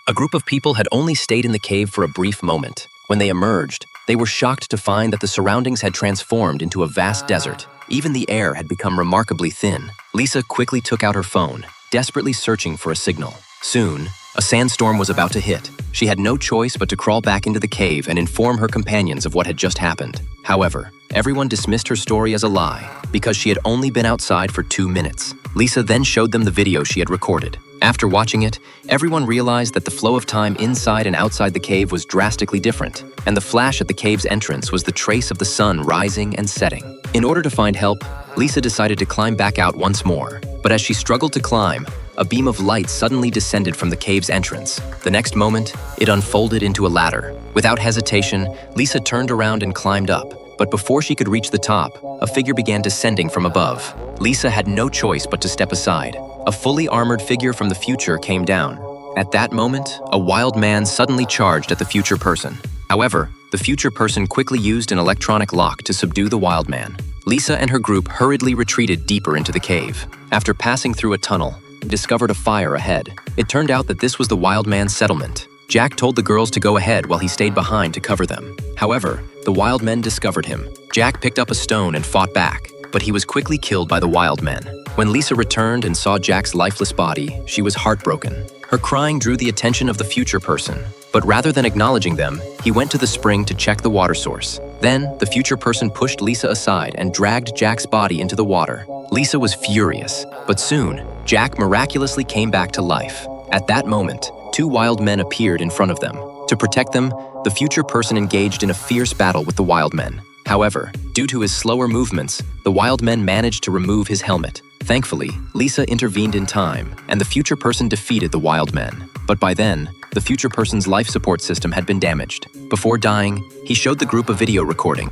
A group of people had only stayed in the cave for a brief moment. When they emerged, they were shocked to find that the surroundings had transformed into a vast desert. Even the air had become remarkably thin. Lisa quickly took out her phone, desperately searching for a signal. Soon, a sandstorm was about to hit. She had no choice but to crawl back into the cave and inform her companions of what had just happened. However, everyone dismissed her story as a lie because she had only been outside for 2 minutes. Lisa then showed them the video she had recorded. After watching it, everyone realized that the flow of time inside and outside the cave was drastically different, and the flash at the cave's entrance was the trace of the sun rising and setting. In order to find help, Lisa decided to climb back out once more. But as she struggled to climb, a beam of light suddenly descended from the cave's entrance. The next moment, it unfolded into a ladder. Without hesitation, Lisa turned around and climbed up. But before she could reach the top, a figure began descending from above. Lisa had no choice but to step aside. A fully armored figure from the future came down. At that moment, a wild man suddenly charged at the future person. However, the future person quickly used an electronic lock to subdue the wild man. Lisa and her group hurriedly retreated deeper into the cave. After passing through a tunnel, they discovered a fire ahead. It turned out that this was the wild man's settlement. Jack told the girls to go ahead while he stayed behind to cover them. However, the wild men discovered him. Jack picked up a stone and fought back, but he was quickly killed by the wild men. When Lisa returned and saw Jack's lifeless body, she was heartbroken. Her crying drew the attention of the future person, but rather than acknowledging them, he went to the spring to check the water source. Then, the future person pushed Lisa aside and dragged Jack's body into the water. Lisa was furious, but soon, Jack miraculously came back to life. At that moment, 2 wild men appeared in front of them. To protect them, the future person engaged in a fierce battle with the wild men. However, due to his slower movements, the wild men managed to remove his helmet. Thankfully, Lisa intervened in time, and the future person defeated the wild men. But by then, the future person's life support system had been damaged. Before dying, he showed the group a video recording